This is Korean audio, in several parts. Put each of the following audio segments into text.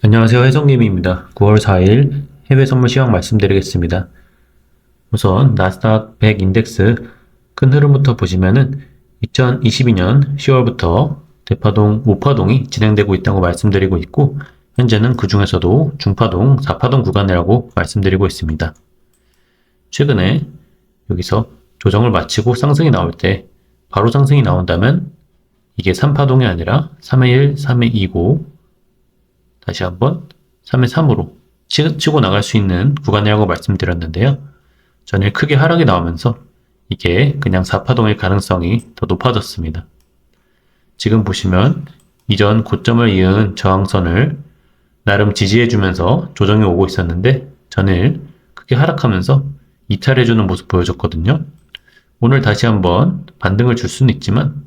안녕하세요. 해성님입니다. 9월 4일 해외 선물 시황 말씀드리겠습니다. 우선 나스닥 100 인덱스 큰 흐름부터 보시면은 2022년 10월부터 대파동 5파동이 진행되고 있다고 말씀드리고 있고, 현재는 그 중에서도 중파동 4파동 구간이라고 말씀드리고 있습니다. 최근에 여기서 조정을 마치고 상승이 나올 때 바로 상승이 나온다면 이게 3파동이 아니라 3의 1, 3의 2고 다시 한번 3의 3으로 치고 나갈 수 있는 구간이라고 말씀드렸는데요. 전일 크게 하락이 나오면서 이게 그냥 4파동일 가능성이 더 높아졌습니다. 지금 보시면 이전 고점을 이은 저항선을 나름 지지해주면서 조정이 오고 있었는데 전일 크게 하락하면서 이탈해주는 모습 보여줬거든요. 오늘 다시 한번 반등을 줄 수는 있지만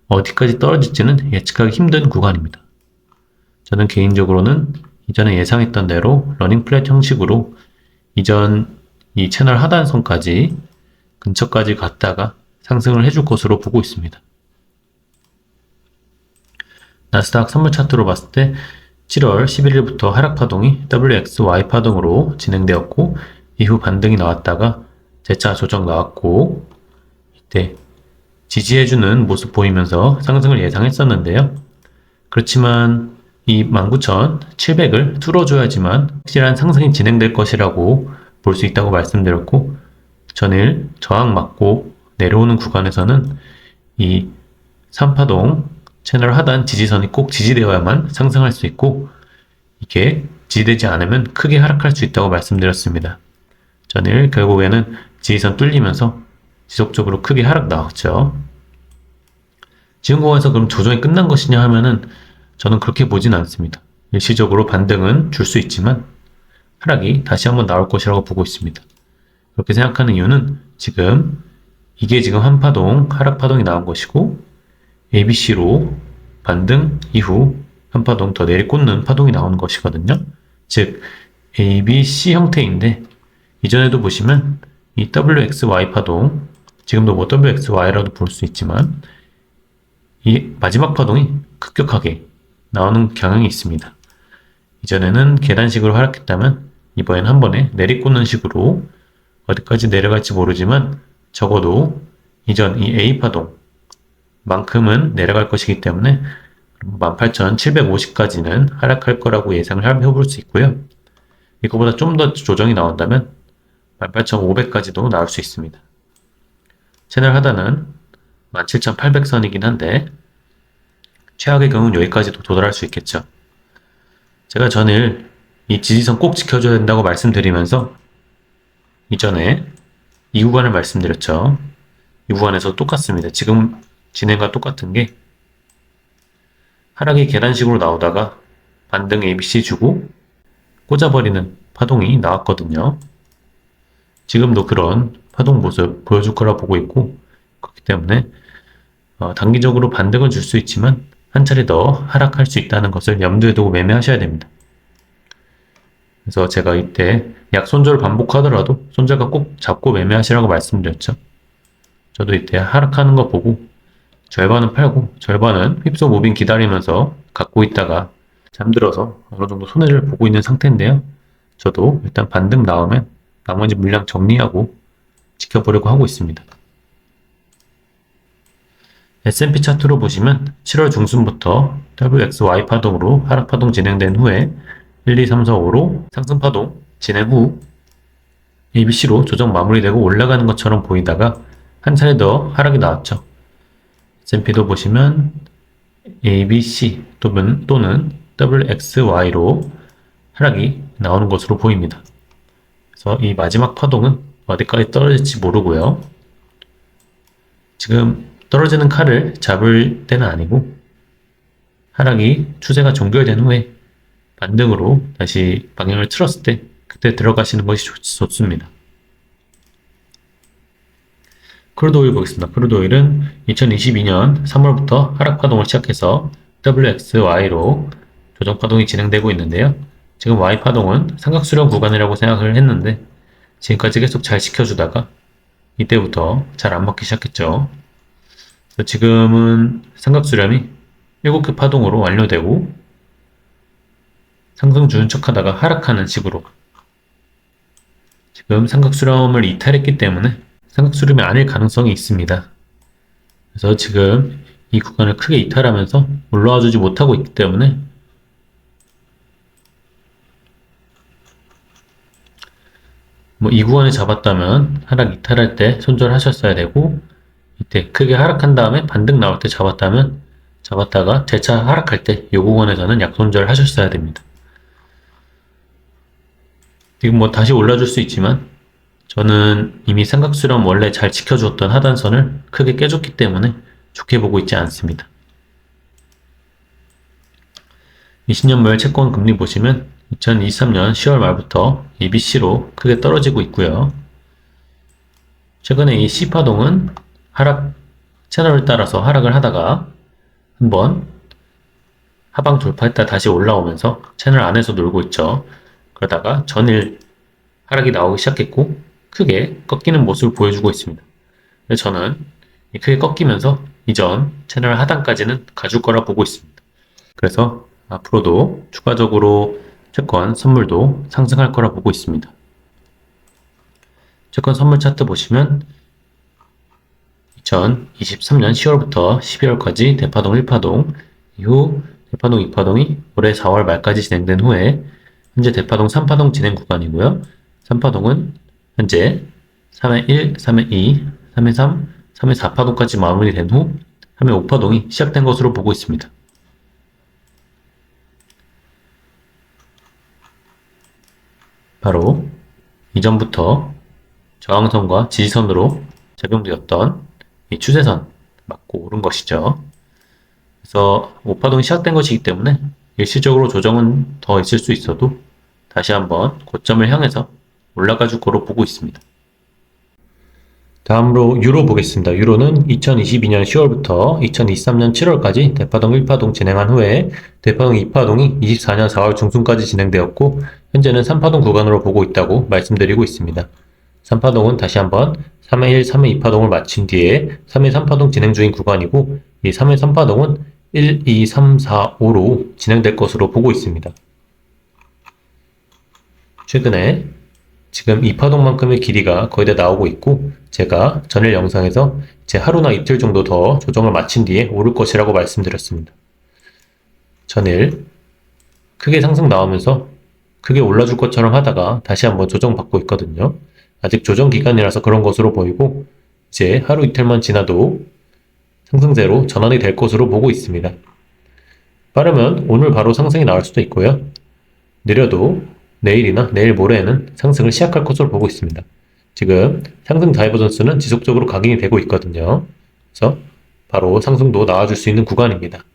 어디까지 떨어질지는 예측하기 힘든 구간입니다. 저는 개인적으로는 이전에 예상했던 대로 러닝 플랫 형식으로 이전 이 채널 하단선까지 근처까지 갔다가 상승을 해줄 것으로 보고 있습니다. 나스닥 선물 차트로 봤을 때 7월 11일부터 하락 파동이 WXY 파동으로 진행되었고, 이후 반등이 나왔다가 재차 조정 나왔고, 이때 지지해주는 모습 보이면서 상승을 예상했었는데요. 그렇지만 이 19,700을 뚫어줘야지만 확실한 상승이 진행될 것이라고 볼 수 있다고 말씀드렸고, 전일 저항 맞고 내려오는 구간에서는 이 3파동 채널 하단 지지선이 꼭 지지되어야만 상승할 수 있고, 이게 지지되지 않으면 크게 하락할 수 있다고 말씀드렸습니다. 전일 결국에는 지지선 뚫리면서 지속적으로 크게 하락 나왔죠. 지금 구간에서 그럼 조정이 끝난 것이냐 하면은 저는 그렇게 보진 않습니다. 일시적으로 반등은 줄 수 있지만 하락이 다시 한번 나올 것이라고 보고 있습니다. 그렇게 생각하는 이유는 이게 지금 한파동 하락 파동이 나온 것이고, ABC로 반등 이후 한파동 더 내리꽂는 파동이 나오는 것이거든요. 즉 ABC 형태인데, 이전에도 보시면 이 WXY 파동, 지금도 뭐 WXY라도 볼 수 있지만 이 마지막 파동이 급격하게 나오는 경향이 있습니다. 이전에는 계단식으로 하락했다면 이번엔 한 번에 내리꽂는 식으로 어디까지 내려갈지 모르지만 적어도 이전 이 A파동 만큼은 내려갈 것이기 때문에 18,750까지는 하락할 거라고 예상을 해볼 수 있고요. 이거보다 좀 더 조정이 나온다면 18,500까지도 나올 수 있습니다. 채널 하단은 17,800선이긴 한데 최악의 경우는 여기까지도 도달할 수 있겠죠. 제가 전일 이 지지선 꼭 지켜줘야 된다고 말씀드리면서 이전에 이 구간을 말씀드렸죠. 이 구간에서 똑같습니다. 지금 진행과 똑같은 게 하락이 계단식으로 나오다가 반등 ABC 주고 꽂아버리는 파동이 나왔거든요. 지금도 그런 파동 모습 보여줄 거라 보고 있고, 그렇기 때문에 단기적으로 반등을 줄 수 있지만 한 차례 더 하락할 수 있다는 것을 염두에 두고 매매하셔야 됩니다. 그래서 제가 이때 약 손절 반복하더라도 손절가 꼭 잡고 매매하시라고 말씀드렸죠. 저도 이때 하락하는 거 보고 절반은 팔고 절반은 휩소 무빙 기다리면서 갖고 있다가 잠들어서 어느 정도 손해를 보고 있는 상태인데요. 저도 일단 반등 나오면 나머지 물량 정리하고 지켜보려고 하고 있습니다. S&P 차트로 보시면 7월 중순부터 WXY 파동으로 하락 파동 진행된 후에 1, 2, 3, 4, 5로 상승 파동 진행 후 ABC로 조정 마무리되고 올라가는 것처럼 보이다가 한 차례 더 하락이 나왔죠. S&P도 보시면 ABC 또는 WXY로 하락이 나오는 것으로 보입니다. 그래서 이 마지막 파동은 어디까지 떨어질지 모르고요. 지금 떨어지는 칼을 잡을 때는 아니고 하락이 추세가 종결된 후에 반등으로 다시 방향을 틀었을 때 그때 들어가시는 것이 좋습니다. 크루드 오일 보겠습니다. 크루드 오일은 2022년 3월부터 하락 파동을 시작해서 WXY로 조정 파동이 진행되고 있는데요. 지금 Y 파동은 삼각수렴 구간이라고 생각을 했는데 지금까지 계속 잘 지켜주다가 이때부터 잘 안 먹기 시작했죠. 지금은 삼각수렴이 7개 파동으로 완료되고 상승 주는 척 하다가 하락하는 식으로 지금 삼각수렴을 이탈했기 때문에 삼각수렴이 아닐 가능성이 있습니다. 그래서 지금 이 구간을 크게 이탈하면서 올라와 주지 못하고 있기 때문에 이 구간에 잡았다면 하락 이탈할 때 손절하셨어야 되고, 이때 크게 하락한 다음에 반등 나올 때 잡았다면 잡았다가 재차 하락할 때 이 구간에서는 약손절 하셨어야 됩니다. 지금 다시 올라줄 수 있지만 저는 이미 삼각수렴 원래 잘 지켜주었던 하단선을 크게 깨줬기 때문에 좋게 보고 있지 않습니다. 20년물 채권 금리 보시면 2023년 10월 말부터 EBC로 크게 떨어지고 있고요. 최근에 이 C파동은 하락 채널을 따라서 하락을 하다가 한번 하방 돌파했다 다시 올라오면서 채널 안에서 놀고 있죠. 그러다가 전일 하락이 나오기 시작했고 크게 꺾이는 모습을 보여주고 있습니다. 그래서 저는 크게 꺾이면서 이전 채널 하단까지는 가줄 거라 보고 있습니다. 그래서 앞으로도 추가적으로 채권 선물도 상승할 거라 보고 있습니다. 채권 선물 차트 보시면 2023년 10월부터 12월까지 대파동 1파동, 이후 대파동 2파동이 올해 4월 말까지 진행된 후에 현재 대파동 3파동 진행 구간이고요. 3파동은 현재 3회 1, 3회 2, 3회 3, 3회 4파동까지 마무리된 후 3회 5파동이 시작된 것으로 보고 있습니다. 바로 이전부터 저항선과 지지선으로 작용되었던 이 추세선 맞고 오른 것이죠. 그래서 5파동이 시작된 것이기 때문에 일시적으로 조정은 더 있을 수 있어도 다시 한번 고점을 향해서 올라가 줄 거로 보고 있습니다. 다음으로 유로 보겠습니다. 유로는 2022년 10월부터 2023년 7월까지 대파동 1파동 진행한 후에 대파동 2파동이 24년 4월 중순까지 진행되었고 현재는 3파동 구간으로 보고 있다고 말씀드리고 있습니다. 3파동은 다시 한번 3회 1, 3회 2파동을 마친 뒤에 3회 3파동 진행 중인 구간이고 이 3회 3파동은 1, 2, 3, 4, 5로 진행될 것으로 보고 있습니다. 최근에 지금 2파동만큼의 길이가 거의 다 나오고 있고 제가 전일 영상에서 이제 하루나 이틀 정도 더 조정을 마친 뒤에 오를 것이라고 말씀드렸습니다. 전일 크게 상승 나오면서 크게 올라줄 것처럼 하다가 다시 한번 조정받고 있거든요. 아직 조정 기간이라서 그런 것으로 보이고 이제 하루 이틀만 지나도 상승세로 전환이 될 것으로 보고 있습니다. 빠르면 오늘 바로 상승이 나올 수도 있고요. 느려도 내일이나 내일 모레에는 상승을 시작할 것으로 보고 있습니다. 지금 상승 다이버전스는 지속적으로 각인이 되고 있거든요. 그래서 바로 상승도 나와줄 수 있는 구간입니다.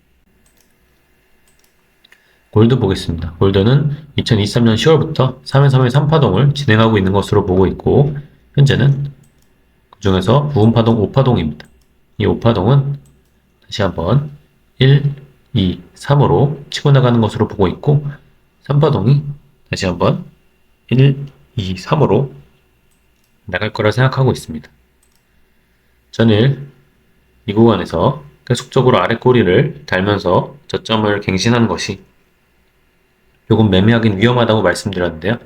골드 보겠습니다. 골드는 2023년 10월부터 3회 3회 3파동을 진행하고 있는 것으로 보고 있고 현재는 그 중에서 부분파동 5파동입니다. 이 5파동은 다시 한번 1, 2, 3으로 치고 나가는 것으로 보고 있고 3파동이 다시 한번 1, 2, 3으로 나갈 거라 생각하고 있습니다. 전일 이 구간에서 계속적으로 아래 꼬리를 달면서 저점을 갱신하는 것이 조금 매매하기는 위험하다고 말씀드렸는데요.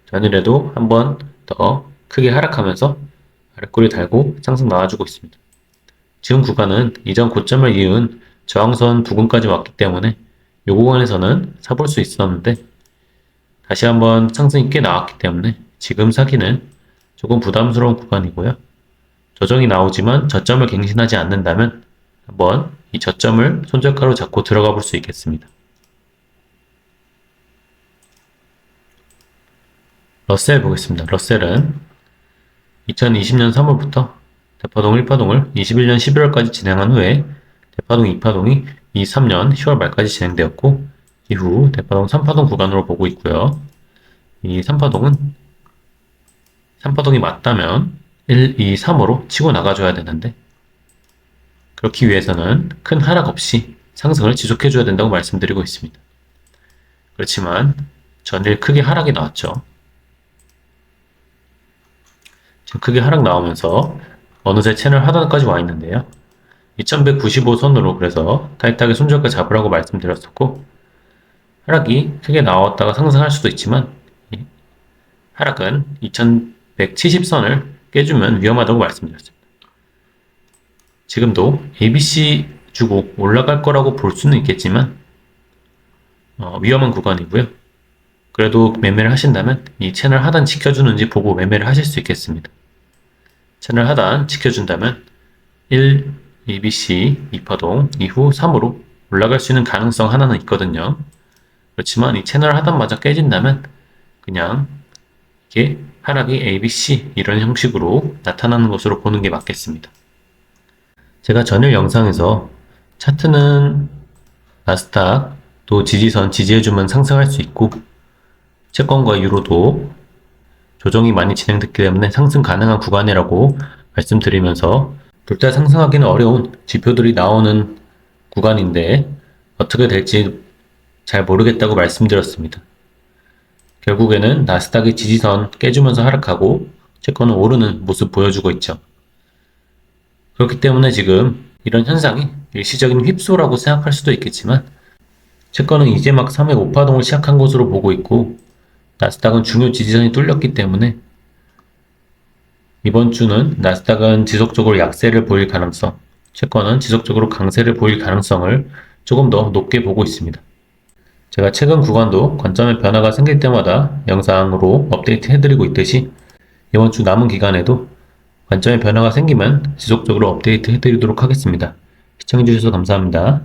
전일에도 한번 더 크게 하락하면서 아래 꼬리 달고 상승 나와주고 있습니다. 지금 구간은 이전 고점을 이은 저항선 부근까지 왔기 때문에 이 구간에서는 사볼 수 있었는데 다시 한번 상승이 꽤 나왔기 때문에 지금 사기는 조금 부담스러운 구간이고요. 조정이 나오지만 저점을 갱신하지 않는다면 한번 이 저점을 손절가로 잡고 들어가 볼 수 있겠습니다. 러셀 보겠습니다. 러셀은 2020년 3월부터 대파동 1파동을 21년 11월까지 진행한 후에 대파동 2파동이 23년 10월 말까지 진행되었고 이후 대파동 3파동 구간으로 보고 있고요. 이 3파동은 3파동이 맞다면 1, 2, 3으로 치고 나가줘야 되는데 그렇기 위해서는 큰 하락 없이 상승을 지속해줘야 된다고 말씀드리고 있습니다. 그렇지만 전일 크게 하락이 나왔죠. 지금 크게 하락 나오면서 어느새 채널 하단까지 와 있는데요. 2195선으로 그래서 타이트하게 손절가 잡으라고 말씀드렸었고 하락이 크게 나왔다가 상승할 수도 있지만 하락은 2170선을 깨주면 위험하다고 말씀드렸습니다. 지금도 ABC 주고 올라갈 거라고 볼 수는 있겠지만 위험한 구간이고요. 그래도 매매를 하신다면 이 채널 하단 지켜주는지 보고 매매를 하실 수 있겠습니다. 채널 하단 지켜준다면 1, ABC, 2파동 이후 3으로 올라갈 수 있는 가능성 하나는 있거든요. 그렇지만 이 채널 하단마저 깨진다면 그냥 이게 하락이 ABC 이런 형식으로 나타나는 것으로 보는 게 맞겠습니다. 제가 전일 영상에서 차트는 나스닥 또 지지선 지지해주면 상승할 수 있고 채권과 유로도 조정이 많이 진행됐기 때문에 상승 가능한 구간이라고 말씀드리면서 둘 다 상승하기는 어려운 지표들이 나오는 구간인데 어떻게 될지 잘 모르겠다고 말씀드렸습니다. 결국에는 나스닥이 지지선 깨주면서 하락하고 채권은 오르는 모습 보여주고 있죠. 그렇기 때문에 지금 이런 현상이 일시적인 휩소라고 생각할 수도 있겠지만 채권은 이제 막 3회 5파동을 시작한 것으로 보고 있고 나스닥은 중요 지지선이 뚫렸기 때문에 이번 주는 나스닥은 지속적으로 약세를 보일 가능성, 채권은 지속적으로 강세를 보일 가능성을 조금 더 높게 보고 있습니다. 제가 최근 구간도 관점의 변화가 생길 때마다 영상으로 업데이트 해드리고 있듯이 이번 주 남은 기간에도 관점의 변화가 생기면 지속적으로 업데이트 해드리도록 하겠습니다. 시청해주셔서 감사합니다.